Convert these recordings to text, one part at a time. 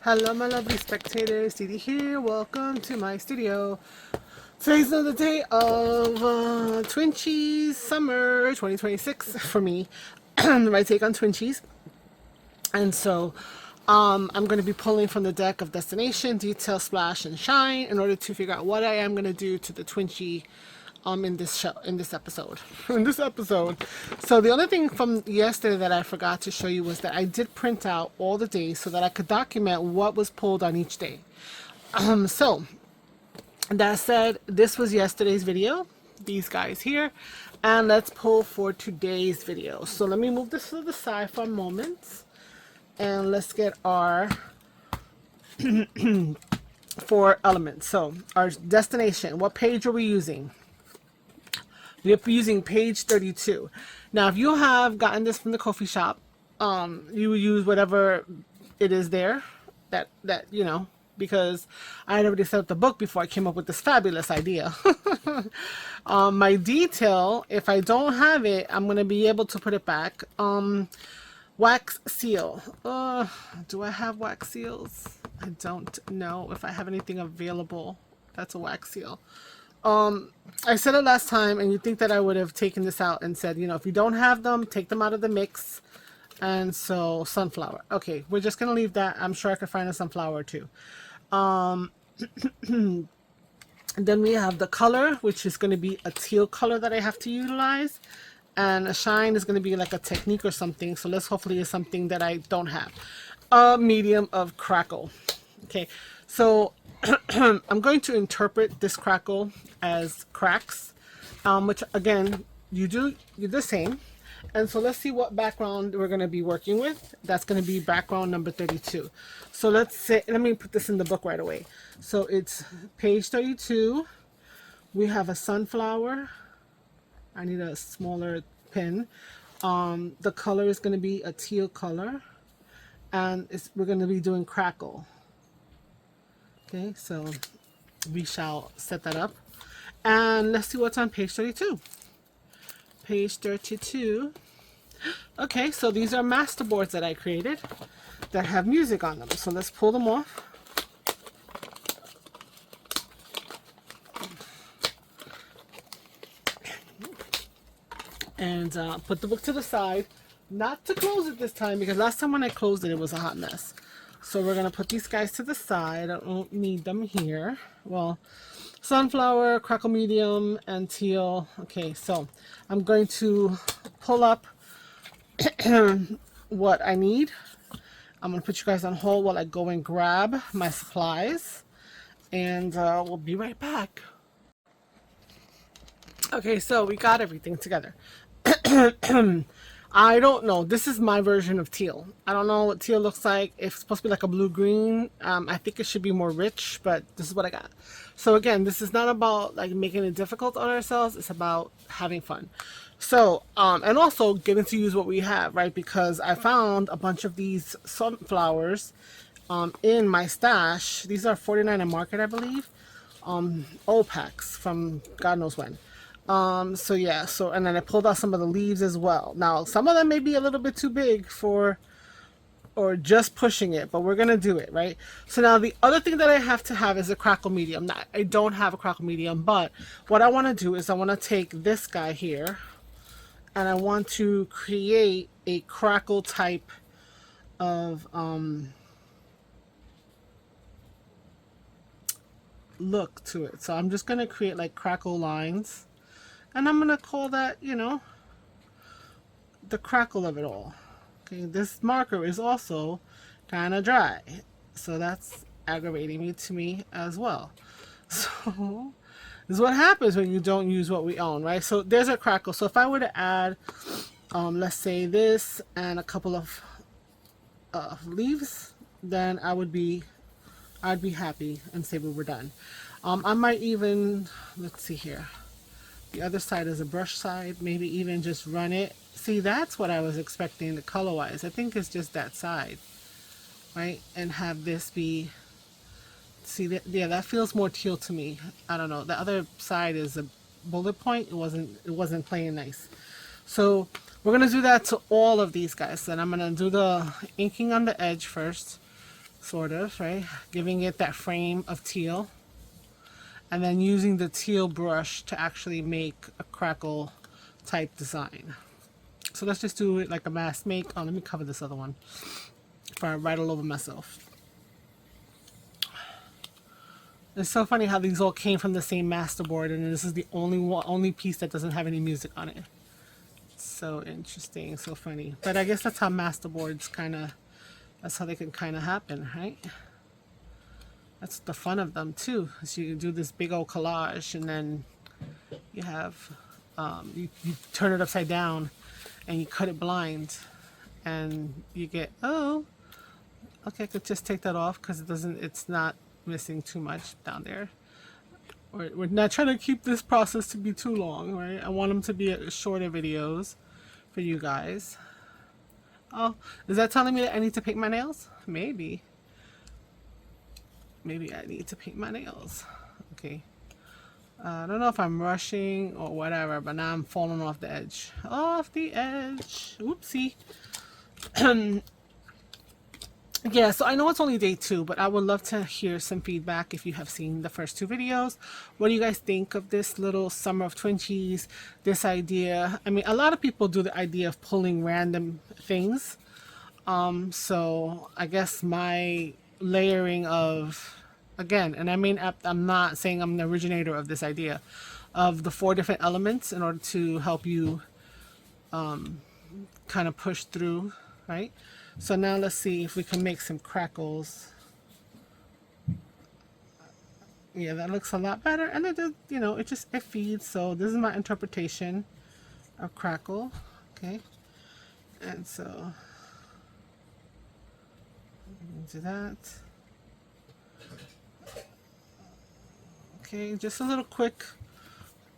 Hello my lovely spectators, Didi here, welcome to my studio. Today's another day of Twinches Summer 2026 for me, my take on Twinches. And so I'm going to be pulling from the deck of Destination, Detail, Splash, and Shine in order to figure out what I am going to do to the Twinchie in this show, in this episode. So the only thing from yesterday that I forgot to show you was that I did print out all the days so that I could document what was pulled on each day. So that said, this was yesterday's video, these guys here, and let's pull for today's video. So let me move this to the side for a moment, and let's get our 4 elements. So our destination, what page are we using? We're using page 32. Now, if you have gotten this from the coffee shop, you would use whatever it is there that you know, because I had already set up the book before I came up with this fabulous idea. My detail, if I don't have it, I'm going to be able to put it back. Wax seal. Do I have wax seals? I don't know if I have anything available. That's a wax seal. I said it last time, and you think that I would have taken this out and said, you know, if you don't have them, take them out of the mix. And so, sunflower. Okay, we're just going to leave that. I'm sure I could find a sunflower too. Then we have the color, which is going to be a teal color that I have to utilize. And a shine is going to be like a technique or something. So let's hopefully it's something that I don't have. A medium of crackle. Okay, so I'm going to interpret this crackle as cracks, which again, you do the same. And so let's see what background we're going to be working with. That's going to be background number 32. So let's say, let me put this in the book right away. So it's page 32. We have a sunflower. I need a smaller pen. The color is going to be a teal color. And we're going to be doing crackle. Okay, so we shall set that up. And let's see what's on page 32. Page 32. Okay, so these are masterboards that I created that have music on them. So let's pull them off. And put the book to the side. Not to close it this time, because last time when I closed it, it was a hot mess. So we're going to put these guys to the side. I don't need them here. Well, sunflower, crackle medium, and teal. Okay, so I'm going to pull up what I need. I'm going to put you guys on hold while I go and grab my supplies. And we'll be right back. Okay, so we got everything together. I don't know. This is my version of teal. I don't know what teal looks like. It's supposed to be like a blue-green. I think it should be more rich, but this is what I got. So again, this is not about like making it difficult on ourselves. It's about having fun. So, and also getting to use what we have, right? Because I found a bunch of these sunflowers in my stash. These are 49 at Market, I believe. Old packs from God knows when. So yeah, so, and then I pulled out some of the leaves as well. Now, some of them may be a little bit too big for, or just pushing it, but we're going to do it, right? So now the other thing that I have to have is a crackle medium. Now, I don't have a crackle medium, but what I want to do is I want to take this guy here and I want to create a crackle type of, look to it. So I'm just going to create like crackle lines. And I'm going to call that, you know, the crackle of it all. Okay, this marker is also kind of dry. So that's aggravating to me as well. So this is what happens when you don't use what we own, right? So there's a crackle. So if I were to add, let's say this and a couple of leaves, then I'd be happy and say we were done. I might even, let's see here. The other side is a brush side. Maybe even just run it. See, that's what I was expecting the color-wise. I think it's just that side, right? And have this be, see, that, yeah, that feels more teal to me. I don't know. The other side is a bullet point. It wasn't playing nice. So we're going to do that to all of these guys. Then I'm going to do the inking on the edge first. sort of, right? Giving it that frame of teal. And then using the teal brush to actually make a crackle type design. So let's just do it like a mask make. Oh, let me cover this other one before I write all over myself. It's so funny how these all came from the same masterboard, and this is the only piece that doesn't have any music on it. So interesting, so funny. But I guess that's how masterboards that's how they can kind of happen, right? That's the fun of them too. So you do this big old collage, and then you have you turn it upside down, and you cut it blind, and you get, oh, okay, I could just take that off because it's not missing too much down there. We're not trying to keep this process to be too long, right? I want them to be shorter videos for you guys. Oh, is that telling me that I need to paint my nails? Maybe. Maybe I need to paint my nails. Okay. I don't know if I'm rushing or whatever, but now I'm falling off the edge. Off the edge. Oopsie. Yeah, so I know it's only day 2, but I would love to hear some feedback if you have seen the first 2 videos. What do you guys think of this little summer of Twinchies, this idea? I mean, a lot of people do the idea of pulling random things. So I guess my layering of, again, and I mean, I'm not saying I'm the originator of this idea, of the 4 different elements in order to help you kind of push through, right? So now let's see if we can make some crackles. Yeah, that looks a lot better, and it does, you know, it feeds. So this is my interpretation of crackle. Okay, and so do that. Okay, just a little quick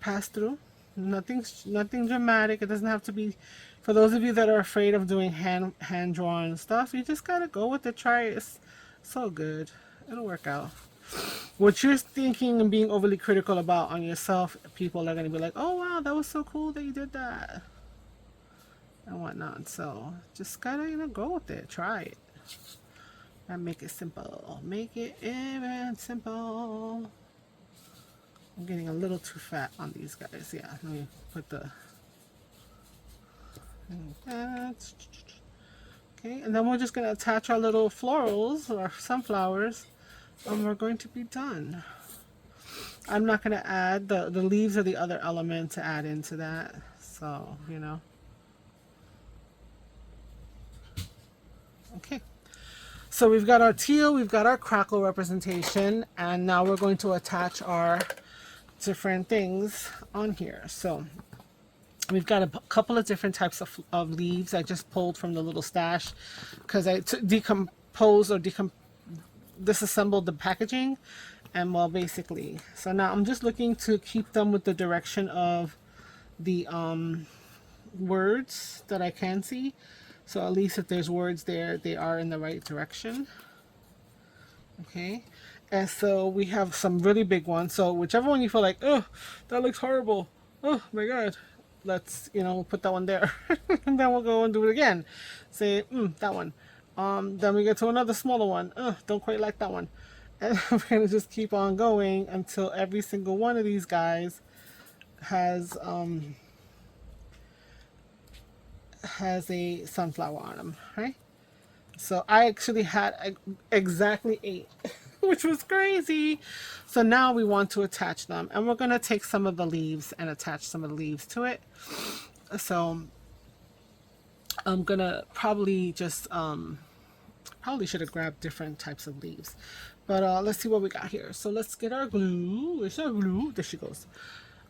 pass through. Nothing dramatic. It doesn't have to be. For those of you that are afraid of doing hand drawn stuff, you just gotta go with it. Try it. It's so good. It'll work out. What you're thinking and being overly critical about on yourself, people are gonna be like, "Oh wow, that was so cool that you did that," and whatnot. So just gotta, you know, go with it. Try it and make it simple. Make it even simple. I'm getting a little too fat on these guys. Yeah, let me put the. Okay, and then we're just going to attach our little florals or sunflowers, and we're going to be done. I'm not going to add the leaves or the other element to add into that, so you know. Okay, so we've got our teal, we've got our crackle representation, and now we're going to attach our different things on here. So we've got a couple of different types of leaves I just pulled from the little stash because I decomposed or disassembled the packaging, and well, basically, so now I'm just looking to keep them with the direction of the words that I can see. So at least if there's words there, they are in the right direction. Okay, and so we have some really big ones. So whichever one you feel like, oh, that looks horrible. Oh my God. Let's, you know, put that one there. And then we'll go and do it again. Say, that one. Then we get to another smaller one. Don't quite like that one. And we're going to just keep on going until every single one of these guys has a sunflower on them, right? So I actually had exactly 8, which was crazy. So now we want to attach them, and we're going to take some of the leaves and attach some of the leaves to it. So I'm going to probably just, probably should have grabbed different types of leaves. But let's see what we got here. So let's get our glue. Where's our glue? There she goes.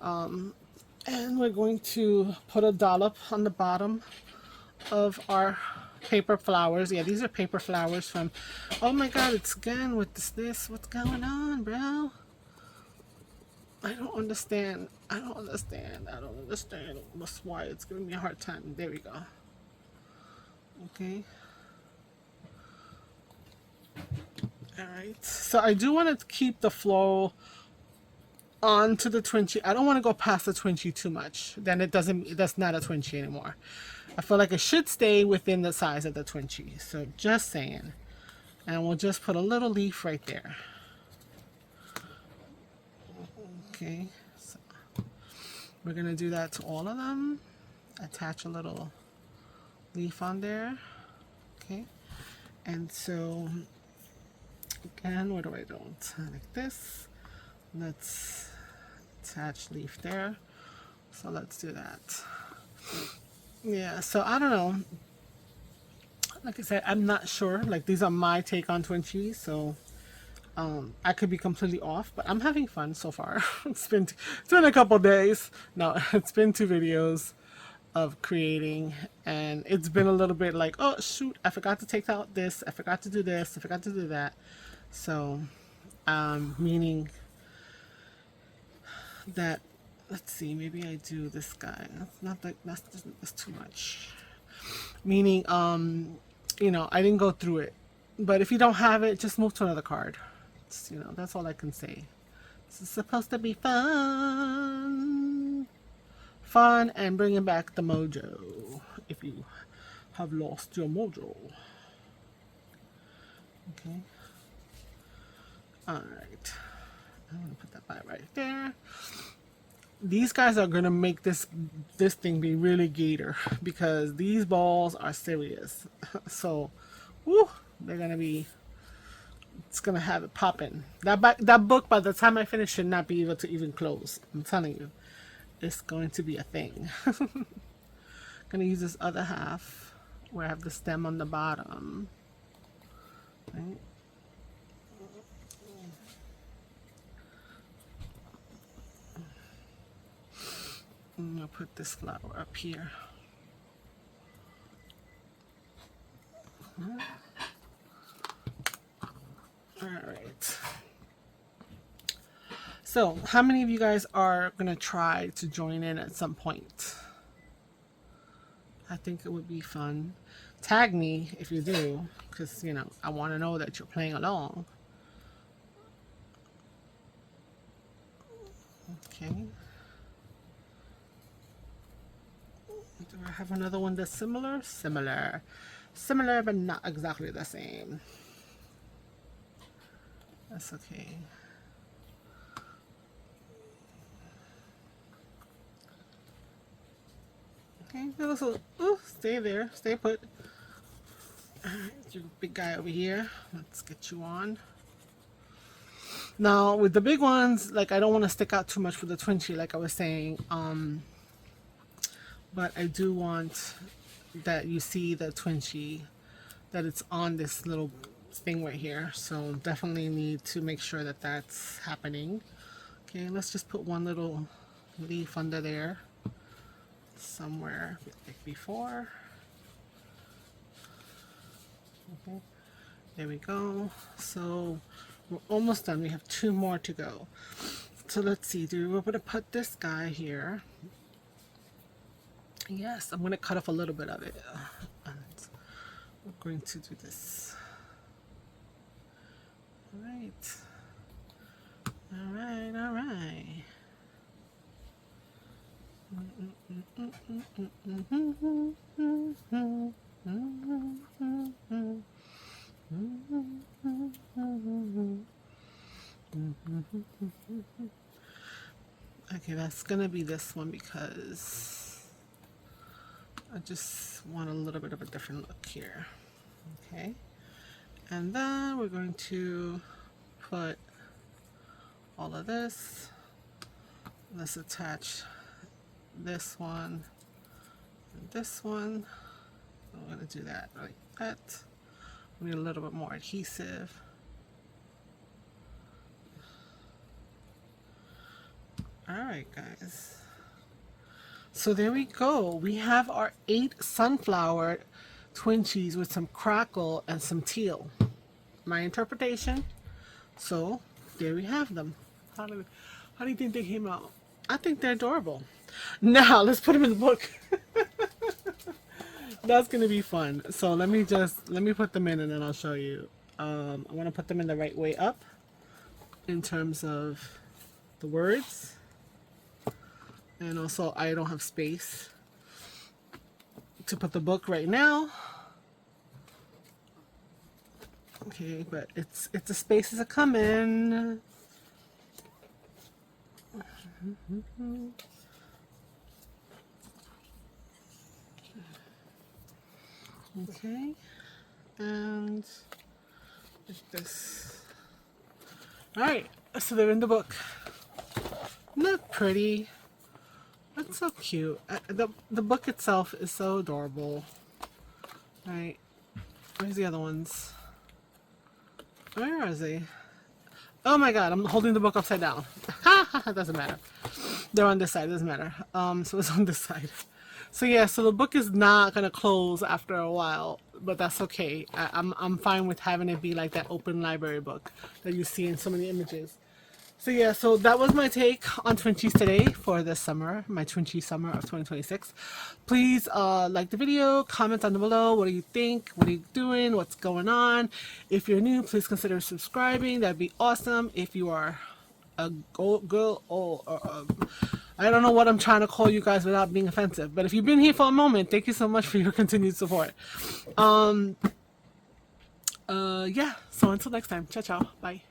And we're going to put a dollop on the bottom of our paper flowers. Yeah, these are paper flowers from, oh my God, it's again with this. What's going on, bro? I don't understand. That's why it's giving me a hard time. There we go. Okay. Alright. So I do want to keep the flow onto the Twinchie. I don't want to go past the Twinchie too much. Then that's not a Twinchie anymore. I feel like it should stay within the size of the Twinchie. So just saying. And we'll just put a little leaf right there. Okay, so we're gonna do that to all of them. Attach a little leaf on there. Okay, and so again, what do? Like this. Let's attach leaf there. So let's do that. Yeah, so I don't know. Like I said, I'm not sure. Like, these are my take on Twinchies, so I could be completely off, but I'm having fun so far. It's been a couple days. No, it's been 2 videos of creating, and it's been a little bit like, oh shoot, I forgot to take out this, I forgot to do this, I forgot to do that. So meaning that, let's see, maybe I do this guy. That's not like that's too much. Meaning you know, I didn't go through it. But if you don't have it, just move to another card. It's, you know, that's all I can say. This is supposed to be fun. Fun and bringing back the mojo if you have lost your mojo. Okay. Alright. I'm going to put that right there. These guys are going to make this thing be really gator because these balls are serious. So, woo, they're going to be, it's going to have it popping. That book, by the time I finish, should not be able to even close. I'm telling you. It's going to be a thing. Going to use this other half where I have the stem on the bottom. Right? I'm going to put this flower up here. Alright. So, how many of you guys are going to try to join in at some point? I think it would be fun. Tag me if you do, because, you know, I want to know that you're playing along. Okay. Do I have another one that's similar? Similar, but not exactly the same. That's okay. Okay, so, ooh, stay there, stay put. Alright, your big guy over here. Let's get you on. Now, with the big ones, like, I don't want to stick out too much with the Twinchie, like I was saying. But I do want that you see the Twinchie, that it's on this little thing right here. So definitely need to make sure that that's happening. Okay, let's just put one little leaf under there somewhere like before. Okay, there we go. So we're almost done. We have 2 more to go. So let's see, we're going to put this guy here. Yes, I'm going to cut off a little bit of it. And we're going to do this. All right. All right, all right. Okay, that's gonna be this one because I just want a little bit of a different look here. Okay, and then we're going to put all of this. Let's attach this one and this one. I'm going to do that like that. We need a little bit more adhesive. Alright guys, so there we go. We have our 8 sunflower Twinchies with some crackle and some teal. My interpretation. So there we have them. How do you think they came out? I think they're adorable. Now let's put them in the book. That's gonna be fun. So let me put them in and then I'll show you. I want to put them in the right way up in terms of the words. And also, I don't have space to put the book right now. Okay, but it's the spaces are coming. Okay, and like this. All right, so they're in the book. Isn't that pretty? That's so cute. The book itself is so adorable. All right, where's the other ones? Where is he? Oh my god, I'm holding the book upside down. Doesn't matter. They're on this side, doesn't matter. So it's on this side. So yeah, so the book is not gonna close after a while, but that's okay. I'm fine with having it be like that open library book that you see in so many images. So yeah, so that was my take on Twinchies today for this summer, my Twinchie summer of 2026. Please like the video, comment down below. What do you think? What are you doing? What's going on? If you're new, please consider subscribing. That'd be awesome. If you are a girl or I don't know what I'm trying to call you guys without being offensive, but if you've been here for a moment, thank you so much for your continued support. Yeah, so until next time, ciao ciao, bye.